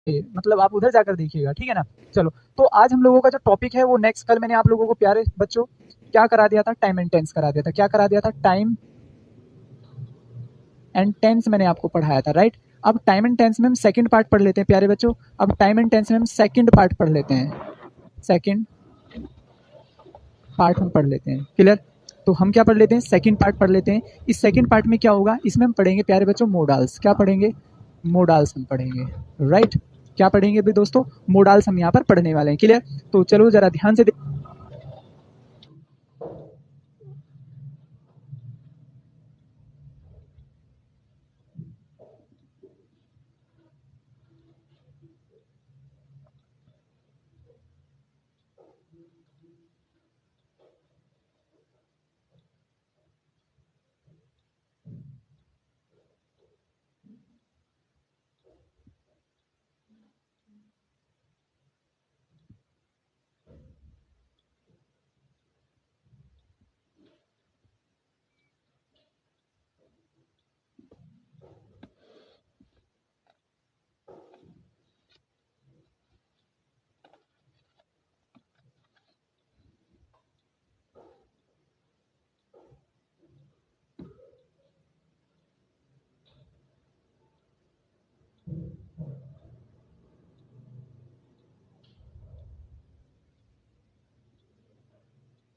मतलब आप उधर जाकर देखिएगा, ठीक है ना। चलो, तो आज हम लोगों का जो टॉपिक है वो नेक्स्ट, कल मैंने आप लोगों को प्यारे बच्चों क्या करा दिया था, टाइम एंड टेंस करा दिया था। क्या करा दिया था? टाइम एंड टेंस मैंने आपको पढ़ाया था, राइट। अब टाइम एंड टेंस में हम सेकंड पार्ट पढ़ लेते हैं प्यारे बच्चों। अब टाइम एंड टेंस में हम सेकंड पार्ट पढ़ लेते हैं, सेकंड पार्ट हम पढ़ लेते हैं, क्लियर। तो हम क्या पढ़ लेते हैं? सेकंड पार्ट पढ़ लेते हैं। इस सेकंड पार्ट में क्या होगा? इसमें हम पढ़ेंगे प्यारे बच्चों मोडाल्स। क्या पढ़ेंगे? मोडाल्स हम पढ़ेंगे, राइट। क्या पढ़ेंगे भी दोस्तों? मोडाल्स हम यहाँ पर पढ़ने वाले हैं, क्लियर। तो चलो जरा ध्यान से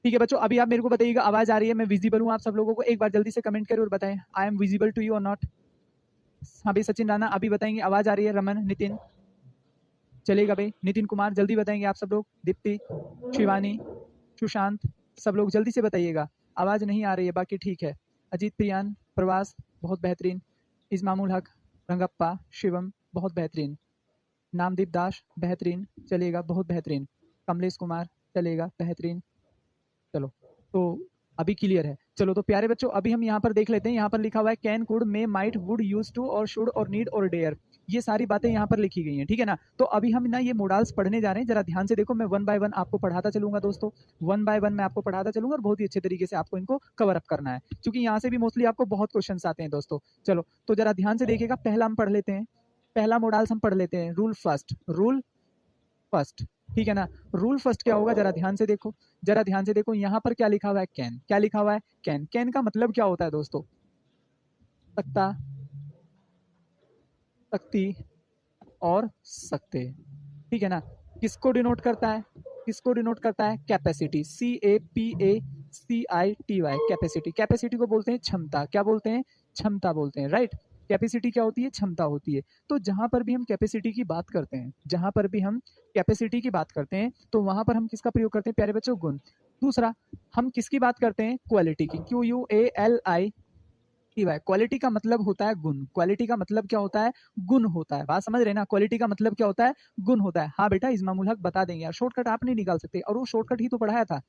ठीक है बच्चों, अभी आप मेरे को बताइएगा आवाज आ रही है, मैं विजिबल हूँ आप सब लोगों को? एक बार जल्दी से कमेंट करें और बताएं, I am visible to you और नॉट। हाँ भाई सचिन राणा अभी बताएंगे आवाज आ रही है। रमन, नितिन, चलेगा भाई। नितिन कुमार जल्दी बताएंगे आप सब लोग। दीप्ति, शिवानी, सुशांत, सब लोग जल्दी से बताइएगा। आवाज नहीं आ रही है, बाकी ठीक है। अजीत, प्रियान, प्रवास, बहुत बेहतरीन। इस्मामुल हक, रंगप्पा, शिवम, बहुत बेहतरीन। नामदीप दास, बेहतरीन, चलेगा, बहुत बेहतरीन। कमलेश कुमार, चलेगा, बेहतरीन। चलो, तो अभी क्लियर है। चलो तो प्यारे बच्चों अभी हम यहाँ पर देख लेते हैं। यहाँ पर लिखा हुआ है can, could, may, might, would, use to और शुड और नीड और डेयर। ये सारी बातें यहाँ पर लिखी गई हैं, ठीक है ना। तो अभी हम ना ये मोडाल्स पढ़ने जा रहे हैं, जरा ध्यान से देखो। मैं वन बाय वन आपको पढ़ाता चलूंगा दोस्तों, वन बाय वन मैं आपको पढ़ाता चलूंगा और बहुत ही अच्छे तरीके से आपको इनको कवर अप करना है, क्योंकि यहाँ से भी मोस्टली आपको बहुत क्वेश्चन आते हैं दोस्तों। चलो तो जरा ध्यान से देखिएगा, पहला हम पढ़ लेते हैं। पहला मोडाल्स हम पढ़ लेते हैं, रूल फर्स्ट। रूल फर्स्ट, ठीक है ना। रूल फर्स्ट क्या होगा? जरा ध्यान से देखो, जरा ध्यान से देखो। यहाँ पर क्या लिखा हुआ है? कैन। क्या लिखा हुआ है? कैन। कैन का मतलब क्या होता है दोस्तों? सकता, सकती और सकते, ठीक है ना। किसको डिनोट करता है? किसको डिनोट करता है? Capacity, CAPACITY, capacity. कैपेसिटी को बोलते हैं क्षमता। क्या बोलते हैं? क्षमता बोलते हैं, राइट। कैपेसिटी क्या होती है? क्षमता होती है। तो जहां पर भी हम कैपेसिटी की बात करते हैं, जहां पर भी हम कैपेसिटी की बात करते हैं, तो वहां पर हम किसका प्रयोग करते हैं प्यारे बच्चों? गुण। दूसरा, हम किसकी बात करते हैं? क्वालिटी की, QUALITY। क्वालिटी का मतलब होता है गुण। क्वालिटी का मतलब क्या होता है? गुण होता है। बात समझ रहे ना? क्वालिटी का मतलब क्या होता है? गुण होता है। हाँ बेटा इस्मामुल हक बता देंगे यार, शॉर्टकट आप नहीं निकाल सकते, और वो शॉर्टकट ही तो पढ़ाया था।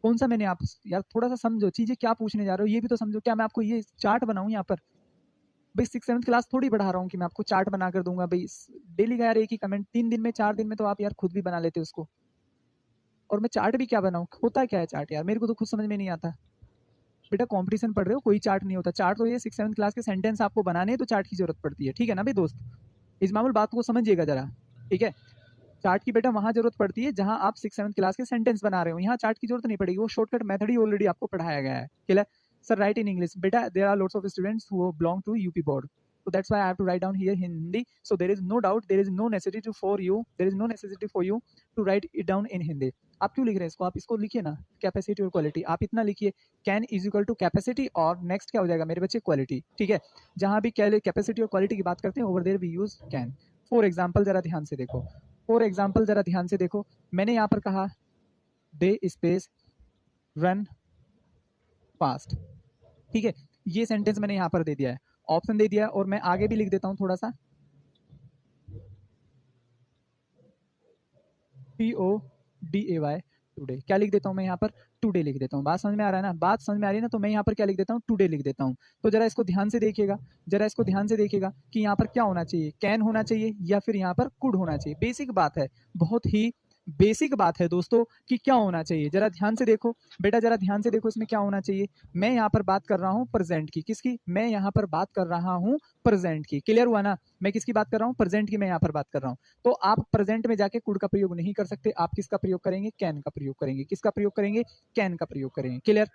कौन सा मैंने आप, यार थोड़ा सा समझो चीजें, क्या पूछने जा रहे हो ये भी तो समझो। क्या मैं आपको ये चार्ट बनाऊं यहाँ पर? भाई 6 7 क्लास थोड़ी पढ़ा रहा हूँ कि मैं आपको चार्ट बना कर दूंगा भाई। डेली का यार एक ही कमेंट, 3 दिन में 4 दिन में तो आप यार खुद भी बना लेते उसको। और मैं चार्ट भी क्या बनाऊं? होता क्या है चार्ट यार, मेरे को तो खुद समझ में नहीं आता। बेटा कंपटीशन पढ़ रहे हो, कोई चार्ट नहीं होता। चार्ट तो ये 6 7 क्लास के सेंटेंस आपको बनाने हैं तो चार्ट की जरूरत पड़ती है, ठीक है ना भाई दोस्त। इस मामूल बात को समझिएगा जरा, ठीक है। चार्ट की बेटा वहां जरूरत पड़ती है जहां आप 6 7 क्लास के सेंटेंस बना रहे हो, यहाँ चार्ट की जरूरत नहीं पड़ेगी, वो शॉर्टकट मेथड ही ऑलरेडी आपको पढ़ाया गया है, clear. Sir right in English, बेटा there are lots of students who belong to UP board, so that's why I have to write down here Hindi. So there is no doubt, there is no necessity to for you, there is no necessity for you to write it down in Hindi. आप क्यों लिख रहे हैं इसको? आप इसको लिखिए ना, कैपेसिटी और क्वालिटी। आप इतना लिखिए, can is equal to capacity और नेक्स्ट क्या हो जाएगा मेरे बच्चे? क्वालिटी, ठीक है। जहां भी कैपेसिटी और क्वालिटी की बात करते हैं over there we use can. For example जरा ध्यान से देखो, फॉर एग्जाम्पल जरा ध्यान से देखो। मैंने यहाँ पर कहा दे स्पेस रन फास्ट, ठीक है। ये सेंटेंस मैंने यहाँ पर दे दिया है, ऑप्शन दे दिया है, और मैं आगे भी लिख देता हूँ थोड़ा सा, TODAY, टुडे। क्या लिख देता हूँ मैं यहाँ पर? टुडे लिख देता हूँ। बात समझ में आ रहा है ना? बात समझ में आ रही है ना? तो मैं यहाँ पर क्या लिख देता हूँ? टुडे लिख देता हूँ। तो जरा इसको ध्यान से देखिएगा, जरा इसको ध्यान से देखिएगा कि यहाँ पर क्या होना चाहिए? कैन होना चाहिए या फिर यहाँ पर कुड होना चाहिए? बेसिक बात है, बहुत ही बेसिक बात है दोस्तों कि क्या होना चाहिए, जरा ध्यान से देखो बेटा, जरा ध्यान से देखो इसमें क्या होना चाहिए। मैं यहाँ पर बात कर रहा हूँ प्रेजेंट की, किसकी, मैं यहाँ पर बात कर रहा हूँ प्रेजेंट की, क्लियर हुआ ना, मैं किसकी बात कर रहा हूँ, प्रेजेंट की मैं यहाँ पर बात कर रहा हूँ। तो आप प्रेजेंट में जाके कुड का प्रयोग नहीं कर सकते, आप किसका प्रयोग करेंगे, कैन का प्रयोग करेंगे, किसका प्रयोग करेंगे, कैन का प्रयोग करेंगे, clear,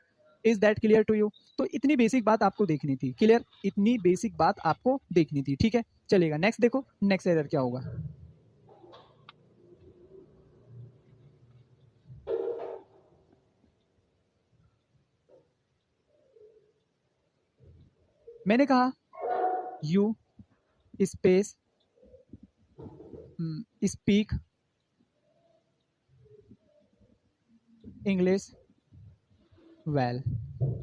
is that clear to you. तो इतनी बेसिक बात आपको देखनी थी, क्लियर, इतनी बेसिक बात आपको देखनी थी, ठीक है, चलेगा। नेक्स्ट देखो, नेक्स्ट एरर क्या होगा। मैंने कहा you space speak English well,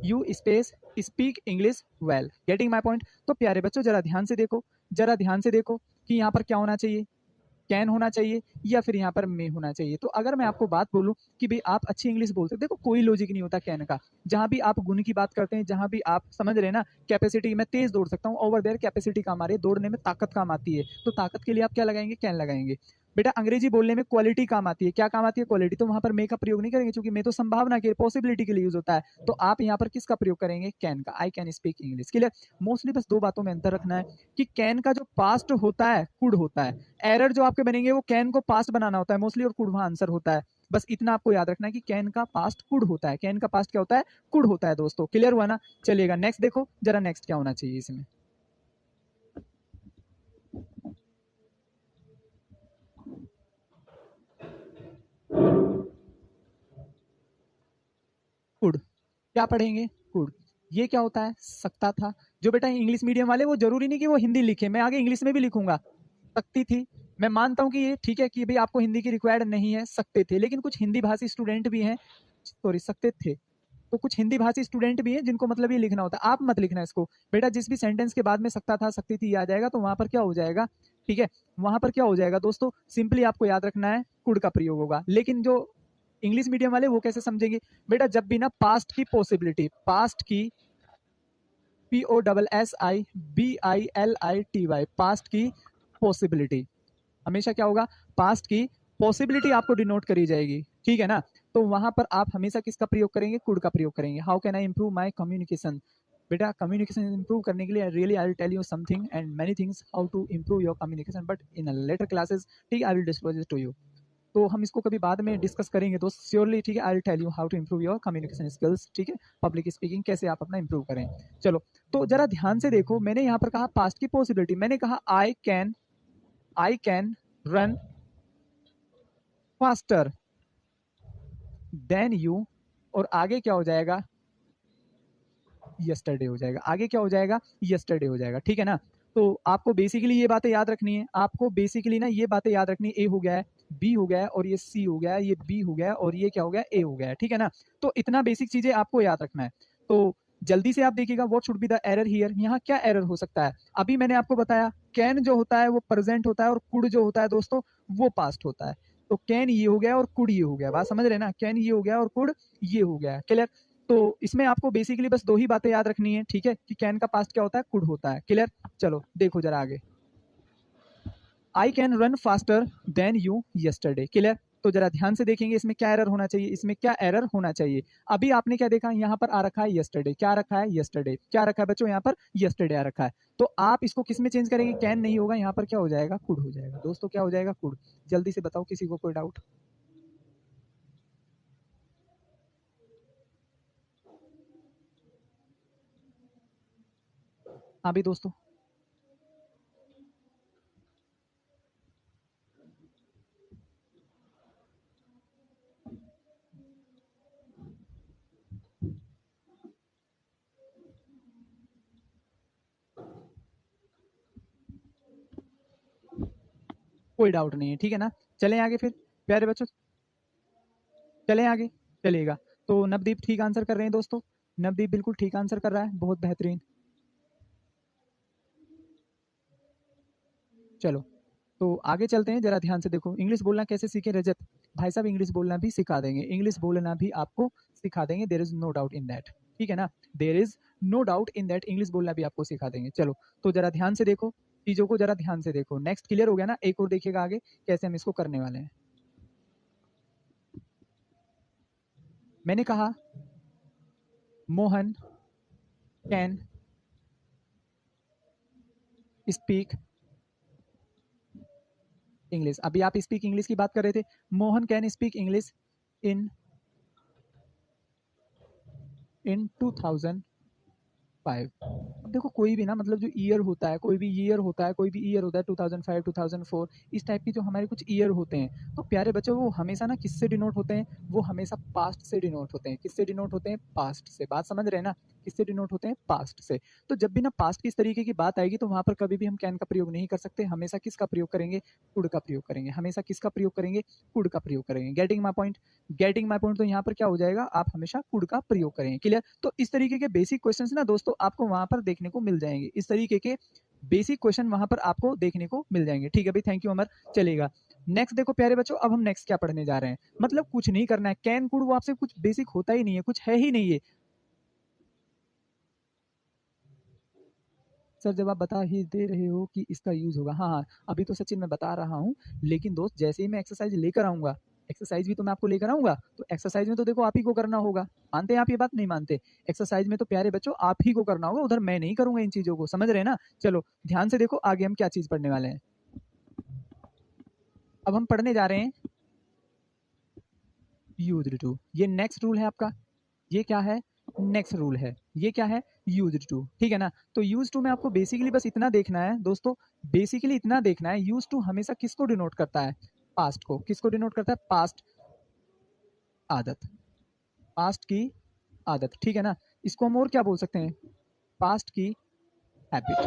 you space speak English well, getting my point. तो प्यारे बच्चों जरा ध्यान से देखो, जरा ध्यान से देखो कि यहाँ पर क्या होना चाहिए, कैन होना चाहिए या फिर यहाँ पर मे होना चाहिए। तो अगर मैं आपको बात बोलूं कि भाई आप अच्छी इंग्लिश बोलते, देखो कोई लॉजिक नहीं होता कैन का। जहां भी आप गुण की बात करते हैं, जहां भी आप समझ रहे हैं ना, कैपेसिटी, मैं तेज दौड़ सकता हूँ, ओवर देयर कैपेसिटी काम आ रही है, दौड़ने में ताकत काम आती है, तो ताकत के लिए आप क्या लगाएंगे, कैन लगाएंगे। बेटा अंग्रेजी बोलने में क्वालिटी काम आती है, क्या काम आती है, क्वालिटी, तो वहां पर मे का प्रयोग नहीं करेंगे, क्योंकि मे तो संभावना के पॉसिबिलिटी के लिए यूज होता है। तो आप यहाँ पर किसका प्रयोग करेंगे, कैन का, I can speak English, clear. Mostly बस दो बातों में अंतर रखना है कि कैन का जो पास्ट होता है कुड होता है, एरर जो आपके बनेंगे वो कैन को पास्ट बनाना होता है मोस्टली, और कुड वहां आंसर होता है। बस इतना आपको याद रखना है कि कैन का पास्ट कुड होता है, कैन का पास्ट क्या होता है, कुड होता है दोस्तों, क्लियर हुआ ना। चलिएगा नेक्स्ट देखो जरा, नेक्स्ट क्या होना चाहिए इसमें। कुड, क्या पढ़ेंगे, कुड, ये क्या होता है, सकता था। जो बेटा इंग्लिश मीडियम वाले, वो जरूरी नहीं कि वो हिंदी लिखे, मैं आगे इंग्लिश में भी लिखूंगा, सकती थी। मैं मानता हूं कि ये ठीक है कि भाई आपको हिंदी की रिक्वायर्ड नहीं है, सकते थे, लेकिन कुछ हिंदी भाषी स्टूडेंट भी हैं, सॉरी सकते थे, तो कुछ हिंदी भाषी स्टूडेंट भी हैं जिनको मतलब ये लिखना होता है, आप मत लिखना इसको बेटा, जिस भी सेंटेंस के बाद में सकता था सकती थी आ जाएगा, तो वहां पर क्या हो जाएगा, ठीक है, वहां पर क्या हो जाएगा दोस्तों, सिंपली आपको याद रखना है कुड का प्रयोग होगा। लेकिन जो इंग्लिश मीडियम वाले वो कैसे समझेंगे, बेटा जब भी ना पास्ट की पॉसिबिलिटी, पास्ट की POSSIBILITY, पास्ट की पॉसिबिलिटी, हमेशा क्या होगा, पास्ट की पॉसिबिलिटी आपको डिनोट करी जाएगी, ठीक है ना। तो वहां पर आप हमेशा किसका प्रयोग करेंगे, कुड का प्रयोग करेंगे। How can I improve my communication, बेटा कम्युनिकेशन इंप्रूव करने के लिए really I will tell you something and many things how to improve your communication, but in later classes, ठीक है, I will disclose it to you. तो हम इसको कभी बाद में डिस्कस करेंगे दोस्त, श्योरली, ठीक है, I will tell you how to improve your communication skills, ठीक है, पब्लिक स्पीकिंग कैसे आप अपना इंप्रूव करें। चलो, तो जरा ध्यान से देखो, मैंने यहाँ पर कहा पास्ट की पॉसिबिलिटी, मैंने कहा I can run faster than you, और आगे क्या हो जाएगा, यस्टरडे हो जाएगा, आगे क्या हो जाएगा, यस्टरडे हो जाएगा, ठीक है ना। तो आपको बेसिकली ये बातें याद रखनी है, आपको बेसिकली ना ये बातें याद रखनी है, ए हो गया है, बी हो गया है, और ये सी हो गया है, ये बी हो गया है, और ये क्या हो गया, ए हो गया है, ठीक है ना। तो इतना बेसिक चीजें आपको याद रखना है। तो जल्दी से आप देखिएगा, what should be the error here, यहाँ क्या एरर हो सकता है। अभी मैंने आपको बताया कैन जो होता है वो प्रेजेंट होता है, और कुड जो होता है दोस्तों वो पास्ट होता है। तो कैन ये हो गया और कुड ये हो गया, बात समझ रहे ना, कैन ये हो गया और कुड ये हो गया, क्लियर। तो इसमें आपको बेसिकली बस दो ही बातें याद रखनी है, ठीक है, कि कैन का पास्ट क्या होता है, कुड होता है, क्लियर। चलो देखो जरा आगे, I can run faster than you yesterday, clear. तो जरा ध्यान से देखेंगे इसमें क्या एरर होना चाहिए, इसमें क्या एरर होना चाहिए। अभी आपने क्या देखा, यहाँ पर आ रखा है यस्टरडे, क्या रखा है, यस्टरडे, क्या रखा है बच्चों, यहाँ पर यस्टरडे आ रखा है। तो आप इसको किस में चेंज करेंगे, कैन नहीं होगा, यहाँ पर क्या हो जाएगा, कुड हो जाएगा दोस्तों, क्या हो जाएगा, कुड। जल्दी से बताओ किसी को कोई डाउट। हाँ भी दोस्तों, कोई डाउट नहीं है, ठीक है ना। चलें आगे फिर प्यारे बच्चों, चलें आगे, चलिएगा। तो नवदीप ठीक आंसर कर रहे हैं दोस्तों, नवदीप बिल्कुल ठीक आंसर कर रहा है, बहुत बेहतरीन। चलो, तो आगे चलते हैं, जरा ध्यान से देखो, इंग्लिश बोलना कैसे सीखे रजत, भाई साहब इंग्लिश बोलना भी सिखा देंगे, इंग्लिश बोलना भी आपको सिखा देंगे, there is no doubt in that, ठीक है ना, there is no doubt in that, English बोलना भी आपको सिखा देंगे। चलो, तो जरा ध्यान से देखो, चीजों को जरा ध्यान से देखो। नेक्स्ट क्लियर हो गया ना, एक और देखिएगा आगे कैसे हम इसको करने वाले हैं। मैंने कहा मोहन कैन स्पीक इंग्लिश। अभी आप स्पीक इंग्लिश की बात कर रहे थे। Mohan can speak English in 2005। अब देखो कोई भी ना मतलब जो ईयर होता है, कोई भी ईयर होता है, कोई भी ईयर होता है 2005 2004 इस टाइप की जो हमारे कुछ ईयर होते हैं, तो प्यारे बच्चों वो हमेशा ना किससे डिनोट होते हैं, वो हमेशा पास्ट से डिनोट होते हैं। किससे डिनोट होते हैं? पास्ट से। बात समझ रहे हैं ना? किससे डिनोट होते हैं? पास्ट से। तो जब भी ना पास्ट की इस तरीके की बात आएगी तो वहां पर कभी भी हम कैन का प्रयोग नहीं कर सकते, हमेशा किसका प्रयोग करेंगे? कुड का प्रयोग करेंगे। हमेशा किसका प्रयोग करेंगे? कुड का प्रयोग करेंगे। Getting my point? Getting my point. तो यहाँ पर क्या हो जाएगा, आप हमेशा कुड का प्रयोग करेंगे। क्लियर? तो इस तरीके के बेसिक क्वेश्चंस ना दोस्तों आपको वहां पर देखने को मिल जाएंगे। इस तरीके के बेसिक क्वेश्चन वहां पर आपको देखने को मिल जाएंगे। ठीक है भाई, थैंक यू अमर। चलेगा नेक्स्ट। देखो प्यारे बच्चों, अब हम नेक्स्ट क्या पढ़ने जा रहे हैं। मतलब कुछ नहीं करना है, कैन कुड वो आपसे कुछ बेसिक होता ही नहीं है, कुछ है ही नहीं है। सर जब आप बता ही दे रहे हो कि इसका यूज होगा, हाँ हाँ अभी तो सचिन मैं बता रहा हूँ, लेकिन दोस्त जैसे ही मैं एक्सरसाइज लेकर आऊंगा, एक्सरसाइज भी तो मैं आपको लेकर आऊंगा, तो एक्सरसाइज में तो देखो आप ही को करना होगा। मानते हैं आप ये बात? नहीं मानते? एक्सरसाइज में तो प्यारे बच्चों आप ही को करना होगा, उधर मैं नहीं करूंगा इन चीजों को। समझ रहे हैं ना? चलो ध्यान से देखो आगे हम क्या चीज पढ़ने वाले हैं। अब हम पढ़ने जा रहे हैं यूज्ड टू। ये नेक्स्ट रूल है आपका। ये क्या है? नेक्स्ट रूल है। ये क्या है? Used to. ठीक है ना? तो यूज टू में आपको बेसिकली बस इतना देखना है दोस्तों, बेसिकली इतना देखना है, यूज टू हमेशा किसको डिनोट करता है? पास्ट को। किसको डिनोट करता है? पास्ट आदत। पास्ट की आदत। ठीक है ना? इसको हम और क्या बोल सकते हैं? पास्ट की हैबिट,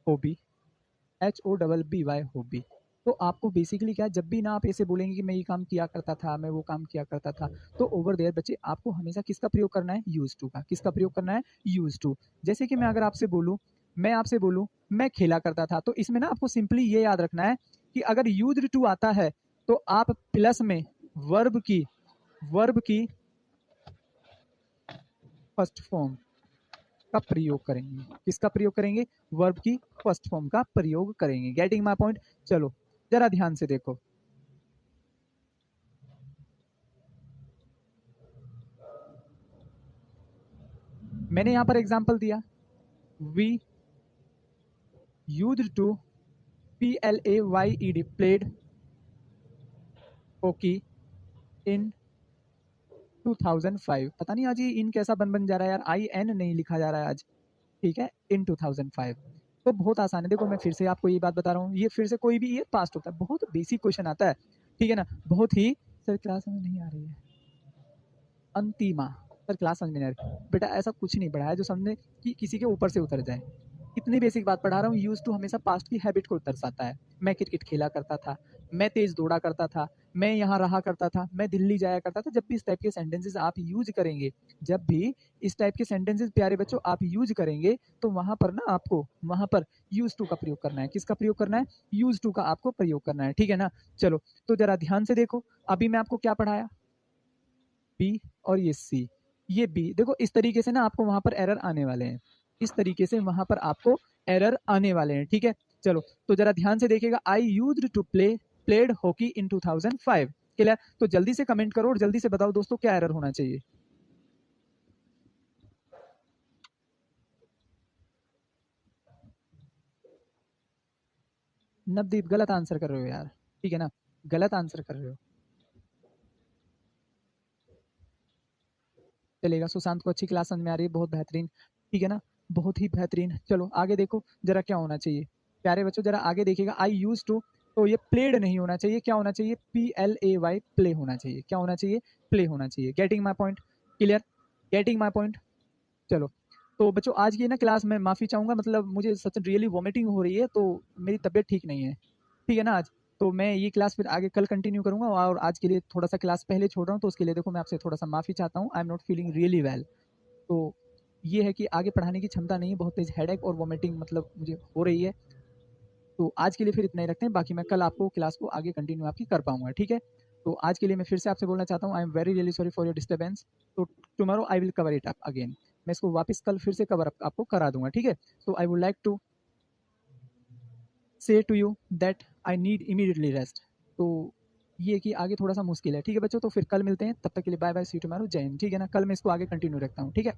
हॉबी, HOBBY हॉबी। तो आपको बेसिकली क्या है, जब भी ना आप ऐसे बोलेंगे कि मैं ये काम किया करता था, मैं वो काम किया करता था, तो ओवर देयर बच्चे आपको हमेशा किसका प्रयोग करना है? यूज टू का। किसका प्रयोग करना है? Use to. जैसे कि मैं अगर आपसे बोलूं, मैं आपसे बोलूं मैं खेला करता था, तो इसमें ना आपको सिंपली ये याद रखना है कि अगर यूज्ड टू आता है तो आप प्लस में वर्ब की फर्स्ट फॉर्म का प्रयोग करेंगे। किसका प्रयोग करेंगे? वर्ब की फर्स्ट फॉर्म का प्रयोग करेंगे। Getting my point? चलो जरा ध्यान से देखो। मैंने यहां पर एग्जांपल दिया, we used to PLAYED played hockey in 2005। पता नहीं आज ये इन कैसा बन जा रहा है यार, IN नहीं लिखा जा रहा है आज। ठीक है, इन 2005। तो बहुत आसान है। देखो मैं फिर से आपको ये बात बता रहा हूँ, ये फिर से कोई भी ये पास्ट होता है, बहुत बेसिक क्वेश्चन आता है। ठीक है ना? बहुत ही। सर क्लास में नहीं आ रही है अंतिमा। सर क्लास समझ में नहीं आ रही बेटा, ऐसा कुछ नहीं पढ़ा है जो समझने कि किसी के ऊपर से उतर जाए। इतनी बेसिक बात पढ़ा रहा हूँ। यूज टू हमेशा पास्ट की हैबिट को दर्शाता है। मैं क्रिकेट खेला करता था, मैं तेज दौड़ा करता था, मैं यहाँ रहा करता था, मैं दिल्ली जाया करता था। जब भी इस टाइप के सेंटेंसेस आप यूज करेंगे, जब भी इस टाइप के सेंटेंसेस प्यारे बच्चों आप यूज करेंगे, तो वहां पर ना आपको वहां पर यूज टू का प्रयोग करना है। किसका प्रयोग करना है? यूज टू का आपको प्रयोग करना है। ठीक है ना? चलो तो जरा ध्यान से देखो, अभी मैं आपको क्या पढ़ाया? बी और ये सी। ये बी देखो, इस तरीके से ना आपको वहां पर एरर आने वाले हैं। इस तरीके से वहां पर आपको एरर आने वाले हैं। ठीक है? चलो तो जरा ध्यान से देखिएगा। I used to played hockey in 2005। Clear? तो जल्दी से कमेंट करो और जल्दी से बताओ दोस्तों क्या एरर होना चाहिए। नवदीप गलत आंसर कर रहे हो यार। ठीक है ना? गलत आंसर कर रहे हो। चलेगा, सुशांत को अच्छी क्लास समझ में आ रही है, बहुत बेहतरीन। ठीक है ना? बहुत ही बेहतरीन। चलो आगे देखो जरा क्या होना चाहिए। प्यारे बच्चों जरा आगे देखिएगा। आई यूज टू, तो ये प्लेड नहीं होना चाहिए, क्या होना चाहिए? PLAY प्ले होना चाहिए। क्या होना चाहिए? प्ले होना चाहिए। Getting my point? Clear? Getting my point? चलो तो बच्चों आज की ना क्लास में माफी चाहूंगा, मतलब मुझे सच रियली वॉमिटिंग हो रही है, तो मेरी तबीयत ठीक नहीं है। ठीक है ना? आज तो मैं ये क्लास फिर आगे कल कंटिन्यू करूंगा, और आज के लिए थोड़ा सा क्लास पहले छोड़ रहा हूँ, तो उसके लिए देखो मैं आपसे थोड़ा सा माफी चाहता हूँ। I am not feeling really well. तो ये है कि आगे पढ़ाने की क्षमता नहीं है, बहुत तेज हेडेक और वॉमिटिंग मतलब मुझे हो रही है। तो आज के लिए फिर इतना ही रखते हैं, बाकी मैं कल आपको क्लास को आगे कंटिन्यू आपकी कर पाऊंगा। ठीक है? तो आज के लिए मैं फिर से आपसे बोलना चाहता हूँ, I am very really sorry for your disturbance. तो tomorrow I will cover it up again. मैं इसको वापस कल फिर से कवर अप आपको करा दूंगा। ठीक है? तो I would like to say to you that I need immediately rest. तो ये कि आगे थोड़ा सा मुश्किल है। ठीक है बच्चों, तो फिर कल मिलते हैं, तब तक के लिए bye bye, see you tomorrow, Jai Hind. ठीक है ना, कल मैं इसको आगे कंटिन्यू रखता हूँ। ठीक है।